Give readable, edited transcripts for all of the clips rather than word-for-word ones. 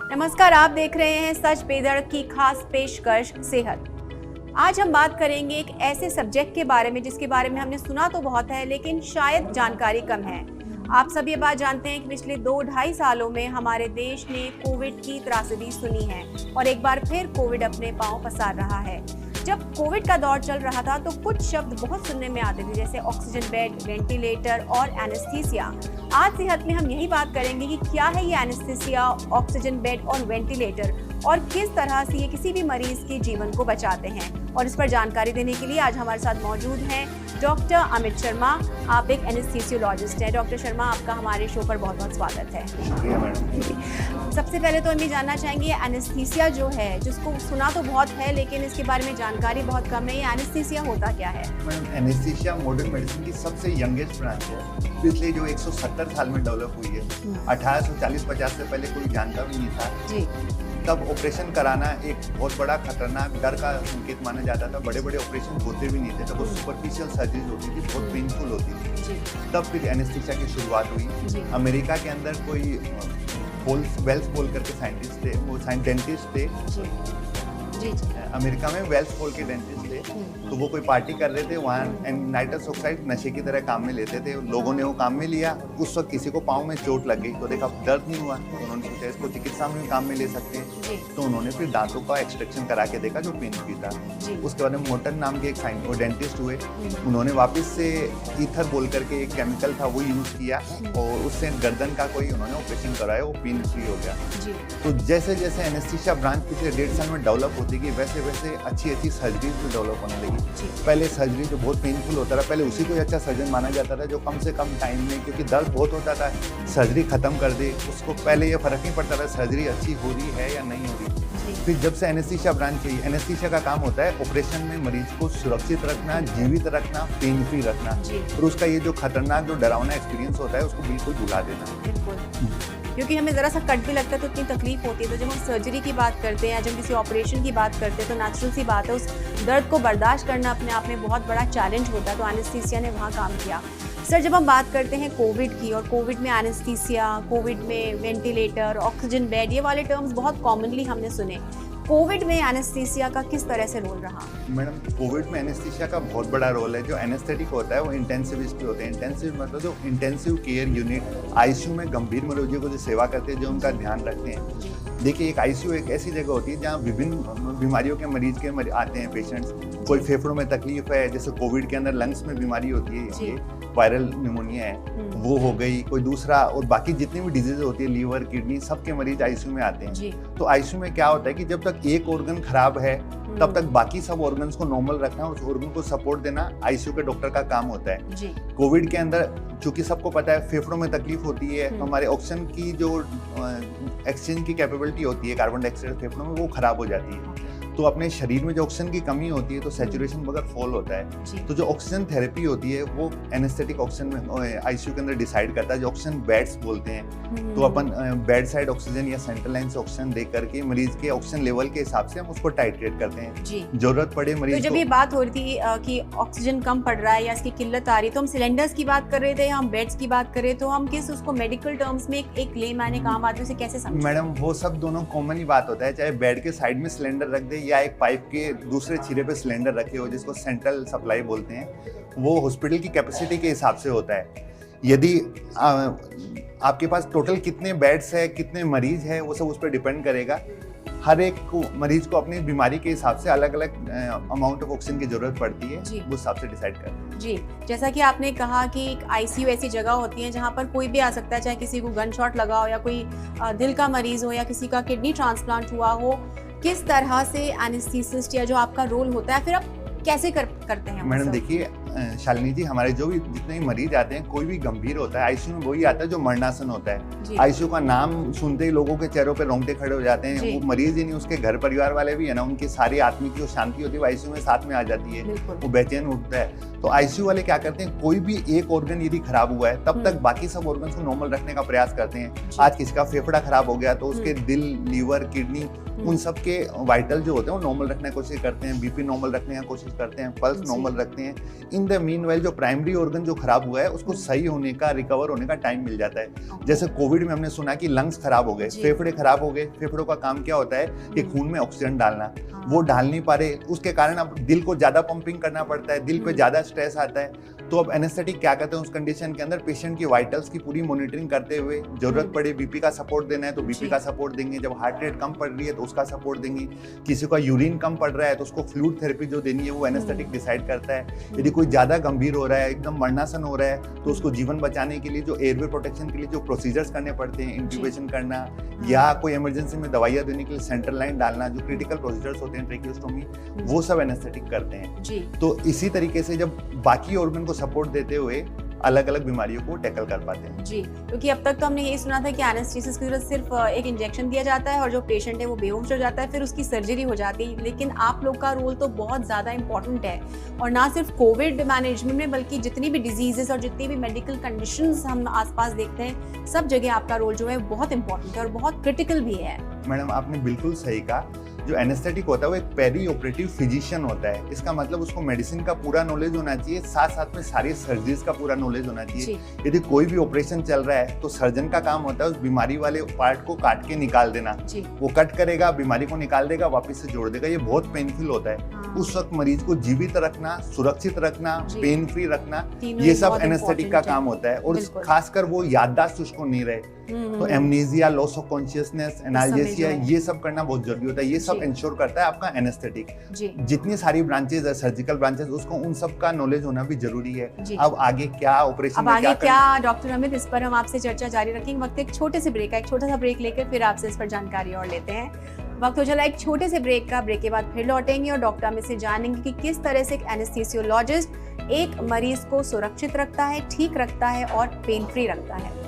नमस्कार, आप देख रहे हैं सच बेधड़क की खास पेशकश सेहत। आज हम बात करेंगे एक ऐसे सब्जेक्ट के बारे में जिसके बारे में हमने सुना तो बहुत है लेकिन शायद जानकारी कम है। आप सब ये बात जानते हैं कि पिछले 2-2.5 सालों में हमारे देश ने कोविड की त्रासदी सुनी है और एक बार फिर कोविड अपने पांव पसार रहा है। जब कोविड का दौर चल रहा था तो कुछ शब्द बहुत सुनने में आते थे, जैसे ऑक्सीजन बेड, वेंटिलेटर और एनेस्थीसिया। आज सेहत में हम यही बात करेंगे कि क्या है ये एनेस्थीसिया, ऑक्सीजन बेड और वेंटिलेटर और किस तरह से ये किसी भी मरीज के जीवन को बचाते हैं। और इस पर जानकारी देने के लिए आज हमारे साथ मौजूद हैं डॉक्टर अमित शर्मा। आप एक एनेस्थीसियोलॉजिस्ट हैं। डॉक्टर शर्मा, आपका हमारे शो पर बहुत बहुत स्वागत है। शुक्रिया मैडम। सबसे पहले तो हम ये जानना चाहेंगे, एनेस्थीसिया जो है, जिसको सुना तो बहुत है लेकिन इसके बारे में जानकारी बहुत कम है, ये एनेस्थीसिया होता क्या है? मैडम, एनेस्थीसिया मॉडर्न मेडिसिन की सबसे यंगेस्ट ब्रांच है। पिछले जो 170 साल में डेवलप हुई है। 1840-50 से पहले कोई जानता भी नहीं था जी। तब ऑपरेशन कराना एक बहुत बड़ा खतरनाक डर का संकेत माना जाता था। बड़े बड़े ऑपरेशन होते भी नहीं थे, तब वो सुपरफिशियल सर्जरीज होती थी, बहुत पेनफुल होती थी। जी। तब फिर एनेस्थीसिया की शुरुआत हुई। अमेरिका के अंदर कोई वेल्स बोल करके साइंटिस्ट थे, वो डेंटिस्ट थे। जी जी। अमेरिका में वेल्स बोल के डेंटिस्ट थे, तो वो कोई पार्टी कर रहे थे वहाँ, नाइट्रस ऑक्साइड नशे की तरह काम में लेते थे। लोगों ने वो काम में लिया। उस वक्त किसी को पाँव में चोट लग गई तो देखा दर्द नहीं हुआ, तो उन्होंने सोचा इसको चिकित्सा में काम में ले सकते हैं। तो उन्होंने फिर दांतों का एक्सट्रैक्शन करा के देखा जो पेन फ्री था। उसके बाद में मोटन नाम के एक डेंटिस्ट हुए। उन्होंने वापस से ईथर बोल करके एक केमिकल था वो यूज़ किया और उससे गर्दन का कोई उन्होंने ऑपरेशन कराया, वो पेन फ्री हो गया। तो जैसे जैसे एनेस्थीसिया ब्रांच पिछले 1.5 साल में डेवलप होती गई, वैसे वैसे अच्छी अच्छी सर्जरीज भी डेवलप होने लगी। पहले सर्जरी जो बहुत पेनफुल होता था, पहले उसी को अच्छा सर्जन माना जाता था जो कम से कम टाइम में, क्योंकि दर्द बहुत होता था, सर्जरी खत्म कर दे। उसको पहले ये फर्क नहीं पड़ता था सर्जरी अच्छी हो रही है या नहीं हो रही। फिर जब से एनेस्थीसिया ब्रांच आई, एनेस्थीसिया का काम होता है ऑपरेशन में मरीज को सुरक्षित रखना, जीवित रखना, पेन फ्री रखना, और उसका ये जो खतरनाक जो डरावना एक्सपीरियंस होता है उसको बिल्कुल भुला देना। क्योंकि हमें ज़रा सा कट भी लगता है तो इतनी तकलीफ होती है, तो जब हम सर्जरी की बात करते हैं या जब किसी ऑपरेशन की बात करते हैं तो नेचुरल सी बात है, उस दर्द को बर्दाश्त करना अपने आप में बहुत बड़ा चैलेंज होता है। तो एनेस्थीसिया ने वहाँ काम किया। सर, जब हम बात करते हैं कोविड की, और कोविड में एनेस्थीसिया, कोविड में वेंटिलेटर, ऑक्सीजन बेड, ये वाले टर्म्स बहुत कॉमनली हमने सुने। कोविड में एनेस्थीसिया का किस तरह से रोल रहा? मैडम, कोविड में एनेस्थीसिया का बहुत बड़ा रोल है। जो एनेस्थेटिक होता है वो इंटेंसिविस्ट होते हैं। इंटेंसिव मतलब जो इंटेंसिव केयर यूनिट, आईसीयू में गंभीर मरीजों को जो सेवा करते हैं, जो उनका ध्यान रखते हैं। देखिए, एक आईसीयू एक ऐसी जगह होती है जहाँ विभिन्न बीमारियों के मरीज के आते हैं पेशेंट्स। कोई फेफड़ों में तकलीफ है, जैसे कोविड के अंदर लंग्स में बीमारी होती है, वायरल निमोनिया है, वो हो गई। कोई दूसरा, और बाकी जितनी भी डिजीज होती है, लीवर, किडनी, सबके मरीज आईसीयू में आते हैं। तो आईसीयू में क्या होता है कि जब तक एक ऑर्गन खराब है तब तक बाकी सब ऑर्गन्स को नॉर्मल रखना, उस ऑर्गन को सपोर्ट देना आईसीयू के डॉक्टर का काम होता है। कोविड के अंदर चूंकि सबको पता है फेफड़ों में तकलीफ होती है, तो हमारे ऑक्सीजन की जो एक्सचेंज की कैपेबिलिटी होती है कार्बन डाइऑक्साइड फेफड़ों में, वो खराब हो जाती है। तो अपने शरीर में जो ऑक्सीजन की कमी होती है तो सैचुरेशन वगैरह फॉल होता है। तो जो ऑक्सीजन थेरेपी होती है वो एनेस्थेटिक ऑक्सीजन में आईसीयू के अंदर डिसाइड करता है, जो ऑक्सीजन बेड्स बोलते हैं। तो अपन बेड साइड ऑक्सीजन या सेंट्रल लाइन से ऑक्सीजन दे करके मरीज के ऑक्सीजन लेवल के हिसाब से हम उसको टाइट्रेट करते हैं। जरूरत पड़े मरीज तो जब ये बात हो रही थी कि ऑक्सीजन कम पड़ रहा है या इसकी किल्लत आ रही है, तो हम सिलेंडर्स की बात कर रहे थे या हम बेड्स की बात कर रहे, तो हम किस उसको मेडिकल टर्म्स में एक लेमैन एक आम आदमी से कैसे समझें? मैडम, वो सब दोनों कॉमन ही बात होता है, चाहे बेड के साइड में सिलेंडर रख दे या एक पाइप के दूसरे सिरे पे सिलेंडर रखे हो, जिसको सेंट्रल सप्लाई बोलते हैं। वो हॉस्पिटल की कैपेसिटी के हिसाब से होता है। यदि आपके पास टोटल कितने बेड्स है, कितने मरीज है, वो सब उस पर डिपेंड करेगा। हर एक मरीज को अपनी बीमारी के हिसाब से अलग अलग अमाउंट ऑफ ऑक्सीजन की जरूरत पड़ती है, उस हिसाब से डिसाइड करते हैं। जी, जैसा कि आपने कहा कि एक आईसीयू ऐसी जगह होती है जहां पर कोई भी आ सकता है, चाहे किसी को गन शॉट लगा हो या कोई दिल का मरीज हो या किसी का किडनी ट्रांसप्लांट हुआ हो। किस तरह से एनेस्थीसिस्ट या जो आपका रोल होता है, फिर आप कैसे करते हैं? मैडम देखिए, शालिनी जी, हमारे जो भी जितने भी मरीज आते हैं, कोई भी गंभीर होता है, आईसीयू में वही आता है जो मरणासन होता है। आईसीयू का नाम सुनते ही लोगों के चेहरों पे रोंगटे खड़े हो जाते हैं। वो मरीज ही नहीं, उसके घर परिवार वाले भी है ना, उनकी सारी आत्मिक जो शांति होती है वो आईसीयू में साथ में आ जाती है, वो बेचैन उठता है। तो आईसीयू वाले क्या करते हैं, कोई भी एक ऑर्गन यदि खराब हुआ है तब तक बाकी सब ऑर्गन को नॉर्मल रखने का प्रयास करते हैं। आज किसी का फेफड़ा खराब हो गया तो उसके दिल, लीवर, किडनी, उन सब के वाइटल जो होते हैं वो नॉर्मल रखने की कोशिश करते हैं, बीपी नॉर्मल रखने की कोशिश करते हैं, पल्स नॉर्मल रखते हैं। इन इन द मीनवाइल जो प्राइमरी ऑर्गन जो खराब हुआ है उसको सही होने का, रिकवर होने का टाइम मिल जाता है। जैसे कोविड में हमने सुना कि लंग्स खराब हो गए, फेफड़े खराब हो गए। फेफड़ों का काम क्या होता है कि खून में ऑक्सीजन डालना, वो डाल नहीं पा रहे, उसके कारण अब दिल को ज्यादा पंपिंग करना पड़ता है, दिल पे ज्यादा स्ट्रेस आता है। तो अब एनेस्थेटिक क्या करते हैं उस कंडीशन के अंदर, पेशेंट की वाइटल्स की पूरी मॉनिटरिंग करते हुए, जरूरत पड़े बीपी का सपोर्ट देना है तो बीपी का सपोर्ट देंगे, जब हार्ट रेट कम पड़ रही है तो उसका सपोर्ट देंगे, किसी का यूरिन कम पड़ रहा है तो उसको फ्लूइड थेरेपी जो देनी है वो एनेस्थेटिक डिसाइड करता है। यदि कोई ज्यादा गंभीर हो रहा है, एकदम मरणासन हो रहा है, तो उसको जीवन बचाने के लिए जो एयरवे प्रोटेक्शन के लिए जो प्रोसीजर्स करने पड़ते हैं, इंट्यूबेशन करना या कोई इमरजेंसी में दवाइयाँ देने के लिए सेंट्रल लाइन डालना, जो क्रिटिकल प्रोसीजर्स होते हैं ट्रेकियोस्टोमी, वो सब एनेस्थेटिक करते हैं। तो इसी तरीके से जब बाकी ऑर्गन को सपोर्ट देते हुए अलग अलग बीमारियों को टैकल कर पाते हैं। जी, क्योंकि अब तक तो हमने यही सुना था कि एनेस्थीसिस की जरूरत सिर्फ एक इंजेक्शन दिया जाता है और जो पेशेंट है वो बेहोश हो जाता है, फिर उसकी सर्जरी हो जाती है। लेकिन आप लोग का रोल तो बहुत ज़्यादा इंपॉर्टेंट है, और ना सिर्फ कोविड मैनेजमेंट में बल्कि जितनी भी डिजीजेस और जितनी भी मेडिकल कंडीशंस हम आसपास देखते हैं, सब जगह आपका रोल जो है बहुत इंपॉर्टेंट है और बहुत क्रिटिकल भी है। मैडम आपने बिल्कुल सही कहा। जो एनेस्थेटिक होता है वो एक पेरी ऑपरेटिव फिजिशियन होता है। इसका मतलब उसको मेडिसिन का पूरा नॉलेज होना चाहिए, साथ साथ में सारी सर्जरीज का पूरा नॉलेज होना चाहिए। यदि कोई भी ऑपरेशन चल रहा है तो सर्जन का काम होता है उस बीमारी वाले पार्ट को काट के निकाल देना। वो कट करेगा, बीमारी को निकाल देगा, वापस से जोड़ देगा। ये बहुत पेनफुल होता है। उस वक्त मरीज को जीवित रखना, सुरक्षित रखना, पेन फ्री रखना, ये सब एनेस्थेटिक का काम होता है। और खासकर वो याददाश्त उसको नहीं रहे तो amnesia, loss of consciousness, analgesia, ये सब करना बहुत जरूरी होता है। ये सब इंश्योर करता है आपका एनेस्थेटिक। जितनी सारी ब्रांचेज है, सर्जिकल ब्रांचेज, उसको उन सब का नॉलेज होना भी जरूरी है। अब आगे क्या ऑपरेशन में क्या डॉक्टर अमित, इस पर हम आपसे चर्चा जारी रखेंगे। वक्त एक छोटे से ब्रेक का, एक छोटा सा ब्रेक लेकर फिर आपसे इस पर जानकारी और लेते हैं। वक्त हो चला एक छोटे से ब्रेक का। ब्रेक के बाद फिर लौटेंगे और डॉक्टर अमित से जानेंगे कि किस तरह से एक एनेस्थीसियोलॉजिस्ट एक मरीज को सुरक्षित रखता है, ठीक रखता है और पेन फ्री रखता है।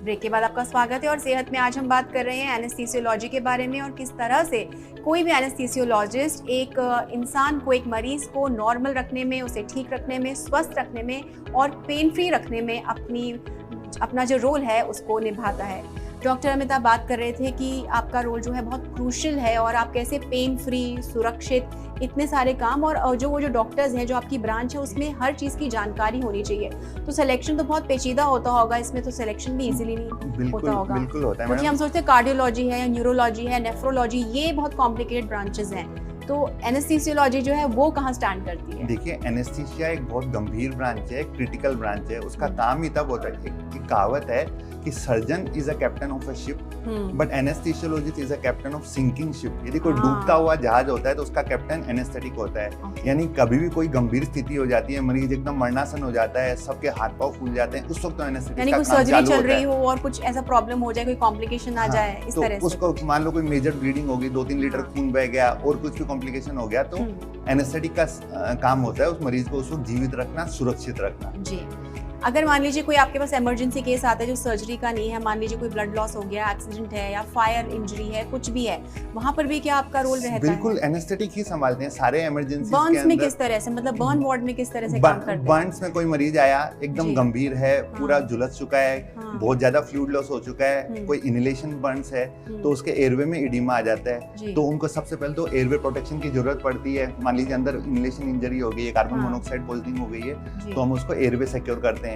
ब्रेक के बाद आपका स्वागत है और सेहत में आज हम बात कर रहे हैं एनेस्थीसियोलॉजी के बारे में और किस तरह से कोई भी एनेस्थीसियोलॉजिस्ट एक इंसान को, एक मरीज को नॉर्मल रखने में, उसे ठीक रखने में, स्वस्थ रखने में और पेन फ्री रखने में अपना जो रोल है उसको निभाता है। डॉक्टर अमित, आप बात कर रहे थे कि आपका रोल जो है बहुत क्रूशियल है और आप कैसे पेन फ्री, सुरक्षित, इतने सारे काम, और जो डॉक्टर्स हैं, जो आपकी ब्रांच है, उसमें हर चीज़ की जानकारी होनी चाहिए। तो सिलेक्शन तो बहुत पेचीदा होता होगा, इसमें तो सिलेक्शन भी इजीली नहीं होता होगा। बिल्कुल होता है, क्योंकि हम सोचते हैं कार्डियोलॉजी है या न्यूरोलॉजी है, नेफ्रोलॉजी, ये बहुत कॉम्प्लिकेटेड ब्रांचेस हैं। तो एनेस्थीसियोलॉजी जो है वो कहाँ स्टैंड करती है? देखिए, एनेस्थीसिया एक बहुत गंभीर ब्रांच है, क्रिटिकल ब्रांच है। उसका काम ही तब होता है, एक कहावत है कि surgeon is a captain of a ship but anaesthesiologist is a captain of sinking ship. यदि कोई डूबता हुआ जहाज होता है तो उसका कैप्टन एनेस्थेटिक होता है। यानी कभी भी कोई गंभीर स्थिति हो जाती है, मरीज एकदम मरणासन हो जाता है, सबके हाथ पांव फूल जाते हैं, उस वक्त तो एनेस्थेटिक का काम चालू होता है। यानी कोई सर्जरी चल रही हो और कुछ ऐसा प्रॉब्लम हो जाए, कोई कॉम्प्लिकेशन आ जाए, इस तरह से उसको मान लो कोई मेजर ब्लीडिंग होगी, 2-3 लीटर खून बह गया और कुछ भी कॉम्प्लिकेशन हो गया, तो एनेस्थेटिक का काम होता है उस मरीज को उस वक्त जीवित रखना, सुरक्षित रखना। जी। अगर मान लीजिए कोई आपके पास इमरजेंसी केस आता है जो सर्जरी का नहीं है, मान लीजिए कोई ब्लड लॉस हो गया, एक्सीडेंट है या फायर इंजरी है, कुछ भी है, वहाँ पर भी क्या आपका रोल रहता है? बिल्कुल, एनेस्थेटिक ही संभालते हैं सारे इमरजेंसी। बर्न्स में किस तरह से, मतलब बर्न वार्ड में किस तरह से काम करते हैं? बर्न्स में कोई मरीज आया, एकदम गंभीर है, पूरा झुलस चुका है, बहुत ज्यादा फ्लूइड लॉस हो चुका है, कोई इनहेलेशन बर्न्स है, तो उसके एयरवे में एडिमा आ जाता है, तो उनको सबसे पहले तो एयरवे प्रोटेक्शन की जरूरत पड़ती है। मान लीजिए अंदर इनहेलेशन इंजरी हो गई है, कार्बन मोनोऑक्साइड पॉइजनिंग हो गई है, तो हम उसको एयरवे सिक्योर करते हैं।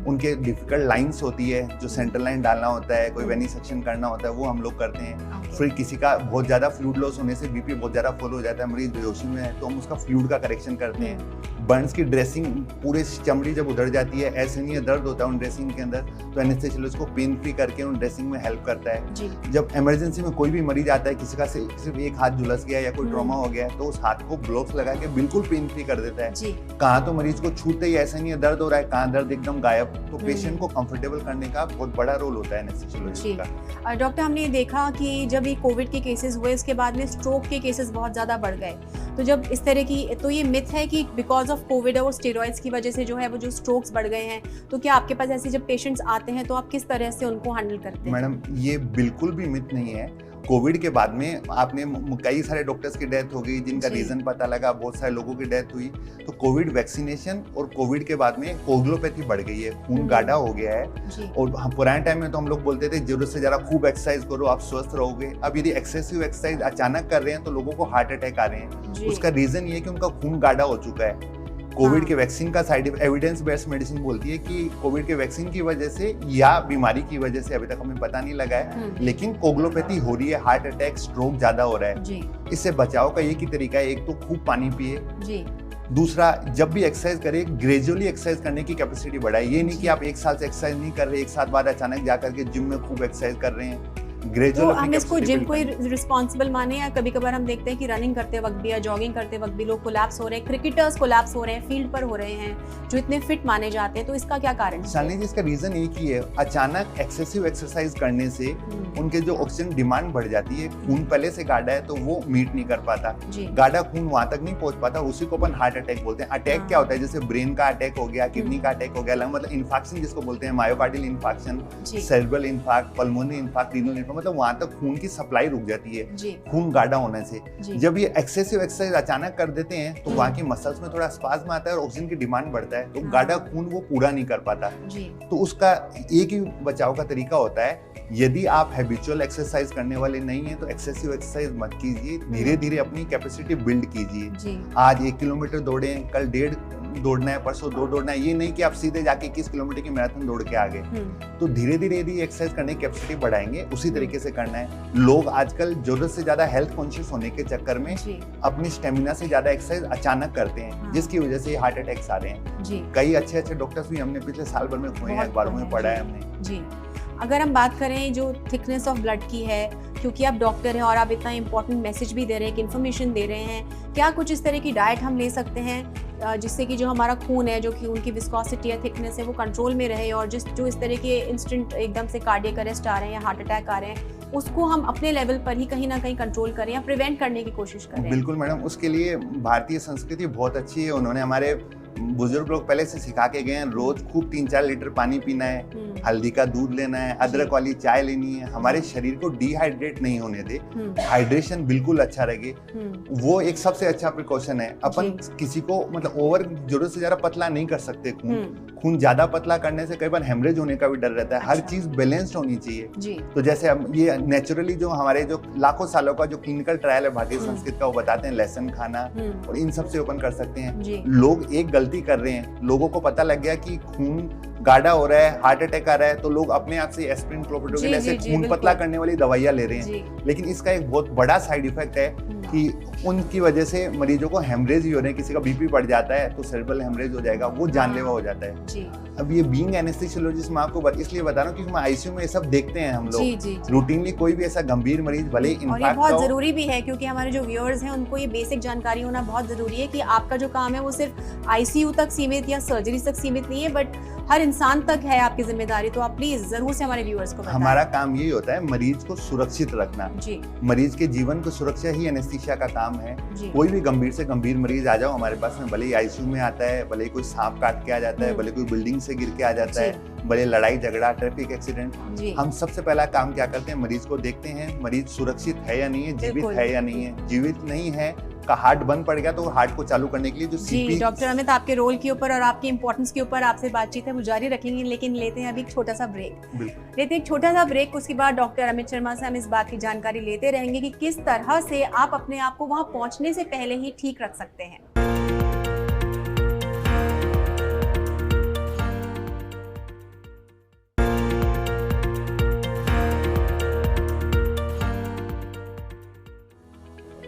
उनके डिफिकल्ट लाइंस होती है, जो सेंट्रल लाइन डालना होता है, कोई वेनी सेक्शन करना होता है, वो हम लोग करते हैं। फिर किसी का बहुत ज्यादा फ्लूइड लॉस होने से बीपी बहुत ज्यादा फॉल हो जाता है, मरीज बेहोशी में है, तो हम उसका फ्लूइड का करेक्शन करते हैं। बर्न्स की ड्रेसिंग, पूरे चमड़ी जब उधर जाती है, ऐसे नहीं है, दर्द होता है उन ड्रेसिंग के अंदर, तो एनेस्थीसियोलॉजिस्ट को पेन फ्री करके उन ड्रेसिंग में हेल्प करता है। जब इमरजेंसी में कोई भी मरीज आता है, किसी का सिर्फ एक हाथ झुलस गया या कोई ट्रॉमा हो गया, तो उस हाथ को ग्लोव्स लगा के बिल्कुल पेन फ्री कर देता है। कहाँ तो मरीज को छूते ही ऐसा नहीं है दर्द हो रहा है, कहाँ दर्द एकदम गायब, तो पेशेंट को कंफर्टेबल करने का बहुत बड़ा रोल होता है एनेस्थीसियोलॉजिस्ट का। डॉक्टर, हमने देखा कि जब ये कोविड के केसेस हुए, उसके बाद में स्ट्रोक के केसेस बहुत ज्यादा बढ़ गए, तो जब इस तरह की, तो ये मिथ है कि बिकॉज ऑफ कोविड और स्टेरॉइड्स की वजह से जो है वो जो स्ट्रोक्स बढ़ गए हैं, तो क्या आपके पास ऐसे जब पेशेंट्स आते हैं तो आप किस तरह से उनको हैंडल करते हैं? मैडम, ये बिल्कुल भी मिथ नहीं है, कोविड के बाद में आपने कई सारे डॉक्टर्स की डेथ हो गई, जिनका जी। रीजन पता लगा, बहुत सारे लोगों की डेथ हुई। तो कोविड वैक्सीनेशन और कोविड के बाद में कोगुलोपैथी बढ़ गई है, खून गाढ़ा हो गया है। जी। और पुराने टाइम में तो हम लोग बोलते थे जरूरत से ज्यादा खूब एक्सरसाइज करो, आप स्वस्थ रहोगे। अब यदि एक्सेसिव एक्सरसाइज अचानक कर रहे हैं तो लोगों को हार्ट अटैक आ रहे हैं। जी। उसका रीजन ये है कि उनका खून गाढ़ा हो चुका है। कोविड के वैक्सीन का साइड एविडेंस बेस्ड मेडिसिन बोलती है कि कोविड के वैक्सीन की वजह से या बीमारी की वजह से, अभी तक हमें पता नहीं लगा है, लेकिन कोगुलोपैथी हो रही है, हार्ट अटैक, स्ट्रोक ज्यादा हो रहा है। जी। इससे बचाव का एक ही तरीका है, एक तो खूब पानी पिए, जी। दूसरा जब भी एक्सरसाइज करें ग्रेजुअली एक्सरसाइज करने की कैपेसिटी बढ़ाए। ये नहीं कि आप एक साल से एक्सरसाइज नहीं कर रहे, एक साल बाद अचानक जाकर के जिम में खूब एक्सरसाइज कर रहे हैं। तो ग्रेजुअल हम इसको जिम को रिस्पॉन्सिबल माने, या कभी कभार हम देखते हैं कि रनिंग करते वक्त भी या जॉगिंग करते वक्त भी लोग कोलैप्स हो रहे हैं, क्रिकेटर्स कोलैप्स हो रहे हैं, फील्ड पर हो रहे हैं, जो इतने फिट माने जाते हैं, तो इसका क्या कारण है? शालिनी जी, इसका रीजन एक ही है, अचानक एक्सेसिव एक्सरसाइज करने से उनके जो ऑक्सीजन डिमांड बढ़ जाती है। खून पहले से गाढ़ा है तो वो मीट नहीं कर पाता, गाढ़ा खून वहां तक नहीं पहुंच पाता, उसी को अपन हार्ट अटैक बोलते हैं। अटैक क्या होता है? जैसे ब्रेन का अटैक हो गया, किडनी का अटैक हो गया, मतलब इन्फेक्शन जिसको बोलते हैं, myocardial infection, cerebral infarct, pulmonary infarct, renal infarct, मतलब वहां तक खून की सप्लाई रुक जाती है खून गाढ़ा होने से। जब ये एक्सेसिव एक्सरसाइज अचानक कर देते हैं तो वहां की मसल्स में थोड़ा स्पाज्म आता है और ऑक्सीजन की डिमांड बढ़ता है, तो गाढ़ा खून वो पूरा नहीं कर पाता। तो उसका एक ही बचाव का तरीका होता है, यदि आप हैबिचुअल एक्सरसाइज करने वाले नहीं है तो एक्सेसिव एक्सरसाइज मत कीजिए, धीरे धीरे अपनी कैपेसिटी बिल्ड कीजिए। आज 1 किलोमीटर दौड़े, कल 1.5 दौड़ना है, परसों 2 दौड़ना है, ये नहीं कि आप सीधे जाके 21 किलोमीटर की मैराथन दौड़ के आ गए। तो धीरे धीरे यदि एक्सरसाइज करने की कैपेसिटी बढ़ाएंगे, उसी तरीके से करना है। लोग आजकल जरूरत से ज्यादा हेल्थ कॉन्शियस होने के चक्कर में अपनी स्टेमिना से ज्यादा एक्सरसाइज अचानक करते हैं, जिसकी वजह से हार्ट अटैक्स आ रहे हैं। कई अच्छे अच्छे डॉक्टर्स भी हमने पिछले साल भर में हुए हैं, अखबारों में पढ़ा है हमने। जी। अगर हम बात करें जो थिकनेस ऑफ ब्लड की है, क्योंकि आप डॉक्टर हैं और आप इतना इंपॉर्टेंट मैसेज भी दे रहे हैं, इन्फॉर्मेशन दे रहे हैं, क्या कुछ इस तरह की डाइट हम ले सकते हैं जिससे कि जो हमारा खून है, जो खून की विस्कोसिटी या थिकनेस है, वो कंट्रोल में रहे, और जो इस तरह के इंस्टेंट एकदम से कार्डियक अरेस्ट आ रहे हैं या हार्ट अटैक आ रहे हैं, उसको हम अपने लेवल पर ही कहीं ना कहीं कंट्रोल करें या प्रिवेंट करने की कोशिश करें? बिल्कुल मैडम, उसके लिए भारतीय संस्कृति बहुत अच्छी है। उन्होंने हमारे बुजुर्ग लोग पहले से सिखा के गए हैं, रोज खूब 3-4 लीटर पानी पीना है, हल्दी का दूध लेना है, अदरक वाली चाय लेनी है, हमारे शरीर को डिहाइड्रेट नहीं होने दे, हाइड्रेशन बिल्कुल अच्छा रहे, वो एक सबसे अच्छा प्रिकॉशन है। अपन किसी को मतलब ओवर जरूरत से ज्यादा पतला नहीं कर सकते, खून ज्यादा पतला करने से कई बार हेमरेज होने का भी डर रहता है। हर चीज बैलेंस्ड होनी चाहिए। तो जैसे हम ये नेचुरली जो हमारे जो लाखों सालों का जो क्लिनिकल ट्रायल है भारतीय संस्कृति का, वो बताते हैं लहसुन खाना, और इन सब से ओपन कर सकते हैं। लोग एक गलती कर रहे हैं, लोगों को पता लग गया कि खून गाढ़ा हो रहा है, हार्ट अटैक आ रहा है, तो लोग अपने आप से एस्पिरिन, क्लोपिडोग्रेल ऐसे खून पतला करने वाली दवाइयां ले रहे हैं। लेकिन इसका एक बहुत बड़ा साइड इफेक्ट है कि उनकी वजह से मरीजों को हेमरेज ही हो रहे हैं। किसी का बीपी बढ़ जाता है तो सेरेब्रल हेमरेज हो जाएगा, वो जानलेवा हो जाता है। अब ये बीइंग एनेस्थेसियोलॉजिस्ट मैं आपको इसलिए बता रहा हूँ क्योंकि आईसीयू में ये सब देखते हैं हम लोग रूटीनली। कोई भी ऐसा गंभीर मरीज भले और ये बहुत जरूरी भी है क्योंकि हमारे जो व्यूअर्स हैं उनको ये बेसिक जानकारी होना बहुत जरूरी है कि आपका जो काम है वो सिर्फ आईसीयू तक सीमित या सर्जरी तक सीमित नहीं है, बट हर इंसान तक है आपकी जिम्मेदारी। तो आप प्लीज जरूर से हमारे व्यूअर्स को बताएं। हमारा काम यही होता है मरीज को सुरक्षित रखना, मरीज के जीवन को सुरक्षा ही एनेस्थीसिया का काम है। कोई भी गंभीर से गंभीर मरीज आ जाओ हमारे पास में, भले ही आईसीयू में आता है, भले कोई सांप काट के आ जाता है, भले कोई बिल्डिंग से गिर के आ जाता है, भले लड़ाई झगड़ा, ट्रैफिक एक्सीडेंट, हम सबसे पहला काम क्या करते हैं, मरीज को देखते हैं मरीज सुरक्षित है या नहीं है, जीवित है या नहीं है। जीवित नहीं है का हार्ट बंद पड़ गया तो हार्ट को चालू करने के लिए जो जी डॉक्टर अमित, आपके रोल के ऊपर और आपकी इंपॉर्टेंस के ऊपर आपसे बातचीत है वो जारी रखेंगे, लेकिन लेते हैं अभी एक छोटा सा ब्रेक। उसके बाद डॉक्टर अमित शर्मा से हम इस बात की जानकारी लेते रहेंगे कि किस तरह से आप अपने आप को वहां पहुंचने से पहले ही ठीक रख सकते हैं।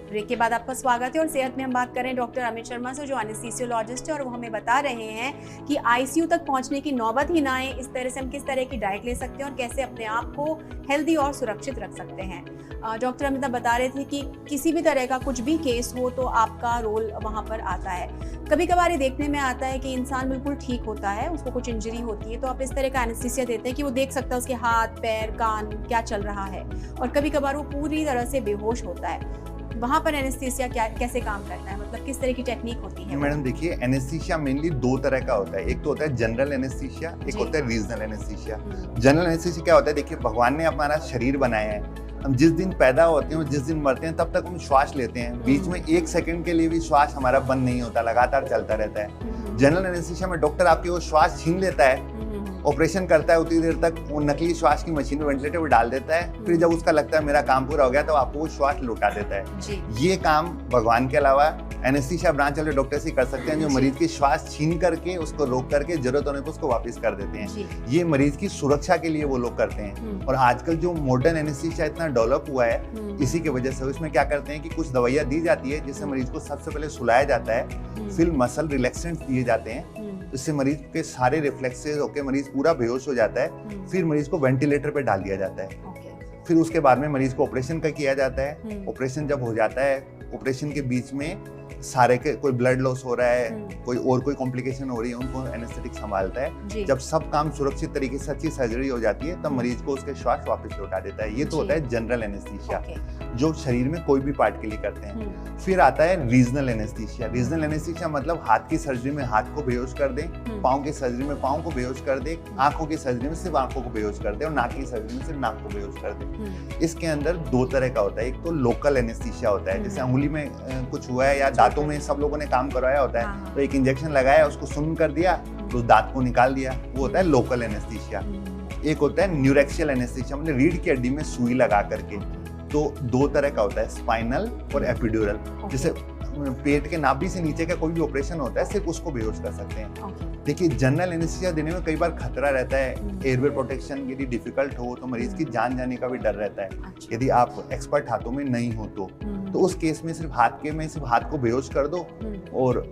ब्रेक के बाद आपका स्वागत है और सेहत में हम बात करें डॉक्टर अमित शर्मा से, जो एनेस्थीसियोलॉजिस्ट है, और वो हमें बता रहे हैं कि आईसीयू तक पहुंचने की नौबत ही ना आए, इस तरह से हम किस तरह की डाइट ले सकते हैं और कैसे अपने आप को हेल्दी और सुरक्षित रख सकते हैं। डॉक्टर अमित बता रहे थे कि किसी भी तरह का कुछ भी केस हो तो आपका रोल वहाँ पर आता है। कभी कभार ये देखने में आता है कि इंसान बिल्कुल ठीक होता है, उसको कुछ इंजरी होती है तो आप इस तरह का एनेस्थीसिया देते हैं कि वो देख सकता है उसके हाथ पैर कान क्या चल रहा है, और कभी कभार वो पूरी तरह से बेहोश होता है। वहाँ पर एनेस्थीसिया कैसे काम करता है, मतलब किस तरह की टेक्निक होती है? मैडम देखिए, एनेस्थीसिया मेनली 2 तरह का होता है। एक तो होता है जनरल एनेस्थीसिया, एक होता है रीजनल एनेस्थीसिया। जनरल एनेस्थीसिया क्या होता है, देखिए भगवान ने हमारा शरीर बनाया है, हम जिस दिन पैदा होते हैं और जिस दिन मरते हैं तब तक हम श्वास लेते हैं, बीच में 1 सेकंड के लिए भी श्वास हमारा बंद नहीं होता, लगातार चलता रहता है। जनरल एनेस्थीसिया में डॉक्टर आपकी वो श्वास छीन लेता है, ऑपरेशन करता है, उतनी देर तक वो नकली श्वास की मशीन में वेंटिलेटर में डाल देता है, फिर जब उसका लगता है मेरा काम पूरा हो गया तो आपको वो श्वास लौटा देता है। ये काम भगवान के अलावा एनेस्थीसिया ब्रांच वाले डॉक्टर ही कर सकते हैं, जो मरीज की श्वास छीन करके उसको रोक करके जरूरत होने पर उसको वापस कर देते हैं। ये मरीज की सुरक्षा के लिए वो लोग करते हैं। और आजकल जो मॉडर्न एनेस्थीसिया इतना डेवलप हुआ है इसी की वजह से, इसमें क्या करते हैं कि कुछ दवाइयाँ दी जाती है जिससे मरीज को सबसे पहले सुलाया जाता है, फिर मसल रिलैक्सेंट्स दिए जाते हैं, इससे मरीज के सारे रिफ्लेक्सेस होकर मरीज पूरा बेहोश हो जाता है, फिर मरीज को वेंटिलेटर पे डाल दिया जाता है। फिर उसके बाद में मरीज को ऑपरेशन का किया जाता है। ऑपरेशन जब हो जाता है, ऑपरेशन के बीच में सारे के कोई ब्लड लॉस हो रहा है, कोई कॉम्प्लिकेशन हो रही है, उनको एनेस्थेटिक संभालता है। जब सब काम सुरक्षित तरीके से अच्छी सर्जरी हो जाती है तब मरीज को उसके श्वास वापस लौटा देता है। ये तो होता है जनरल एनेस्थीसिया, जो शरीर में कोई भी पार्ट के लिए करते हैं। फिर आता है रीजनल एनेस्थीसिया। रीजनल एनेस्थीसिया मतलब हाथ की सर्जरी में हाथ को बेहोश कर दे, पाँव की सर्जरी में पाँव को बेहोश कर दे, आंखों की सर्जरी में सिर्फ आंखों को बेहोश कर दे और नाक की सर्जरी में सिर्फ नाक को बेहोश कर दे। इसके अंदर 2 तरह का होता है। एक तो लोकल एनेस्थीसिया होता है, जैसे अंगुली में कुछ हुआ है या दांतों में सब लोगों ने काम करवाया होता है, तो एक इंजेक्शन लगाया, उसको सुन्न कर दिया, तो दांत को निकाल दिया, वो होता है लोकल एनेस्थीसिया। एक होता है न्यूरेक्शियल एनेस्थीसिया, मतलब रीढ़ की हड्डी में सुई लगा करके। तो 2 तरह का होता है, स्पाइनल और एपिड्यूरल। जैसे पेट के नाभि से नीचे का कोई भी ऑपरेशन होता है सिर्फ उसको बेहोश कर सकते हैं। देखिए जनरल एनेस्थीसिया देने में कई बार खतरा रहता है, एयरवे प्रोटेक्शन यदि डिफिकल्ट हो तो मरीज की जान जाने का भी डर रहता है, यदि आप एक्सपर्ट हाथों में नहीं हो तो उस केस में सिर्फ हाथ को बेहोश कर दो और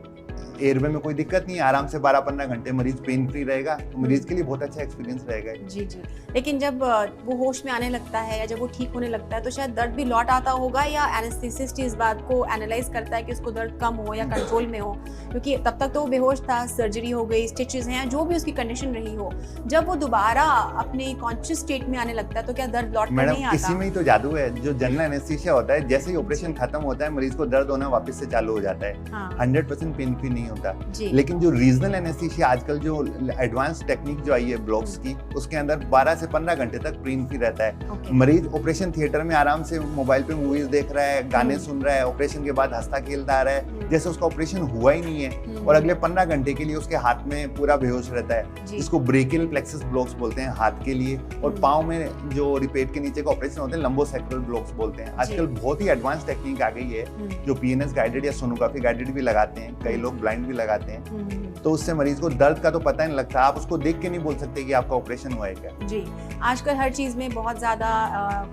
एयरवे में कोई दिक्कत नहीं है, आराम से 12-15 घंटे मरीज पेन फ्री रहेगा, तो मरीज के लिए बहुत अच्छा एक्सपीरियंस रहेगा। जी। लेकिन जब वो होश में आने लगता है या जब वो ठीक होने लगता है तो शायद दर्द भी लौट आता होगा, या एनेस्थेसिस्ट इस बात को एनालाइज करता है कि उसको दर्द कम हो या कंट्रोल में हो, क्योंकि तब तक तो वो बेहोश था, सर्जरी हो गई, स्टिचेस हैं, जो भी उसकी कंडीशन रही हो, जब वो दोबारा अपने कॉन्शियस स्टेट में आने लगता है तो क्या दर्द लौट नहीं आता? इसी में ही तो जादू है। जो जनरल एनेस्थीसिया होता है, जैसे ही ऑपरेशन खत्म होता है मरीज को दर्द होना वापस से चालू हो जाता है। 100% पेन फ्री नहीं होता। लेकिन जो रीजनल एनेस्थीसिया आजकल जो एडवांस टेक्निक जो आई है ब्लॉक्स की, उसके अंदर 12 से 15 घंटे तक पेन फ्री रहता है। मरीज ऑपरेशन थिएटर में आराम से मोबाइल पे मूवीज देख रहा है, गाने सुन रहा है, ऑपरेशन के बाद हंसता खेलता आ रहा है जैसे उसका ऑपरेशन हुआ ही नहीं है, और अगले 15 घंटे के लिए उसके हाथ में पूरा बेहोश रहता है, जिसको ब्रेकियल प्लेक्सस ब्लॉक्स बोलते हैं हाथ के लिए। और पाँव में जो पेट के नीचे का ऑपरेशन होते हैं लंबोसेक्रल ब्लॉक्स बोलते हैं। आजकल बहुत ही एडवांस टेक्निक आ गई है, जो PNS गाइडेड या सोनोग्राफी गाइडेड भी लगाते हैं, कई लोग ब्लाइंड भी लगाते हैं, तो उससे मरीज को दर्द का तो पता ही नहीं लगता। आप उसको देख के नहीं बोल सकते कि आपका ऑपरेशन हुआ है क्या। जी, आजकल हर चीज़ में बहुत ज़्यादा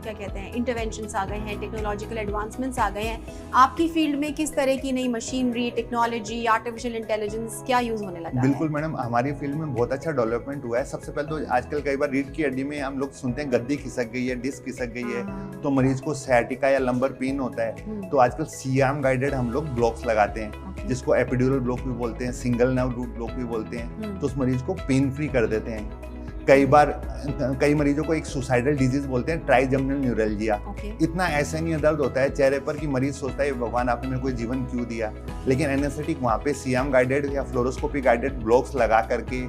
क्या कहते हैं इंटरवेंशंस आ गए हैं, टेक्नोलॉजिकल एडवांसमेंट्स आ गए हैं। आपकी फील्ड में किस तरह की नई मशीनरी, टेक्नोलॉजी, आर्टिफिशियल इंटेलिजेंस क्या यूज़ होने लगा है? बिल्कुल मैडम, हमारी फील्ड में बहुत अच्छा डेवलपमेंट हुआ है। सबसे पहले तो आजकल कई बार रीढ़ की हड्डी में हम लोग सुनते हैं गद्दी खिसक गई है, डिस्क खिसक गई है, तो मरीज को सciatica या लंबर पेन होता है, तो आजकल C-arm गाइडेड हम लोग ब्लॉक्स लगाते हैं, जिसको एपिड्यूरल ब्लॉक भी बोलते हैं, सिंगल नर्व रूट ब्लॉक भी बोलते हैं, तो उस मरीज को पेन फ्री कर देते हैं। कई मरीजों को एक सुसाइडल डिजीज बोलते हैं, ट्राइजेमिनल न्यूरल्जिया। इतना ऐसा नहीं दर्द होता है चेहरे पर कि मरीज सोचता है भगवान आपने मेरे को जीवन क्यों दिया, लेकिन एनेस्थेटिक वहाँ पे C-arm गाइडेड या फ्लोरोस्कोपी गाइडेड ब्लॉक्स लगा करके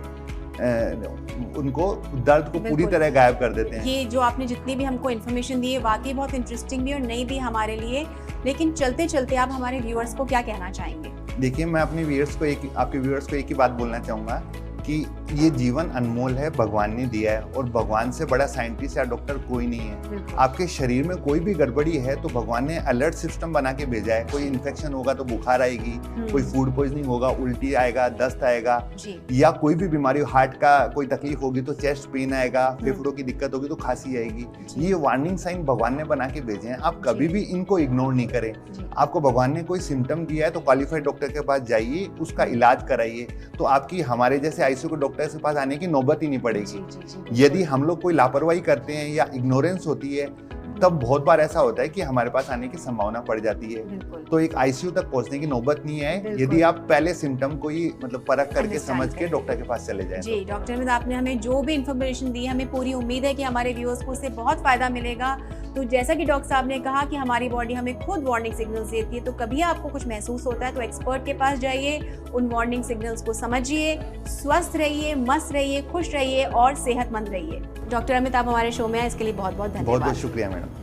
उनको दर्द को पूरी तरह गायब कर देते हैं। ये जो आपने जितनी भी हमको इन्फॉर्मेशन दी है वाकई बहुत इंटरेस्टिंग भी और नई भी हमारे लिए, लेकिन चलते चलते आप हमारे व्यूअर्स को क्या कहना चाहेंगे? देखिए, मैं अपने आपके व्यूअर्स को एक ही बात बोलना चाहूँगा कि ये जीवन अनमोल है, भगवान ने दिया है, और भगवान से बड़ा साइंटिस्ट या डॉक्टर कोई नहीं है। आपके शरीर में कोई भी गड़बड़ी है तो भगवान ने अलर्ट सिस्टम बना के भेजा है। कोई इन्फेक्शन होगा तो बुखार आएगी, कोई फूड पॉइजनिंग होगा, उल्टी आएगा, दस्त आएगा, या कोई भी बीमारी, हार्ट का कोई तकलीफ होगी तो चेस्ट पेन आएगा, फेफड़ों की दिक्कत होगी तो खांसी आएगी। ये वार्निंग साइन भगवान ने बना के भेजे हैं, आप कभी भी इनको इग्नोर नहीं करें। आपको भगवान ने कोई सिम्टम दिया है तो क्वालिफाइड डॉक्टर के पास जाइए, उसका इलाज कराइए, तो आपकी हमारे जैसे ICU के डॉक्टर के पास आने की नौबत ही नहीं पड़ेगी। यदि हम लोग कोई लापरवाही करते हैं या इग्नोरेंस होती है तब बहुत बार ऐसा होता है कि हमारे पास आने की संभावना पड़ जाती है। तो एक ICU तक पहुंचने की नौबत नहीं है यदि आप पहले सिम्टम को ही मतलब परख करके समझ के डॉक्टर के पास चले जाएं। जी डॉक्टर अमित, आपने हमें जो भी इन्फॉर्मेशन दी, हमें पूरी उम्मीद है कि हमारे व्यूअर्स को उससे बहुत फायदा मिलेगा। तो जैसा कि डॉक्टर साहब ने कहा कि हमारी बॉडी हमें खुद वार्निंग सिग्नल्स देती है, तो कभी आपको कुछ महसूस होता है तो एक्सपर्ट के पास जाइए, उन वार्निंग सिग्नल्स को समझिए, स्वस्थ रहिए, मस्त रहिए, खुश रहिए और सेहतमंद रहिए। डॉक्टर अमित, आप हमारे शो में आए इसके लिए बहुत बहुत धन्यवाद। बहुत बहुत शुक्रिया मैडम।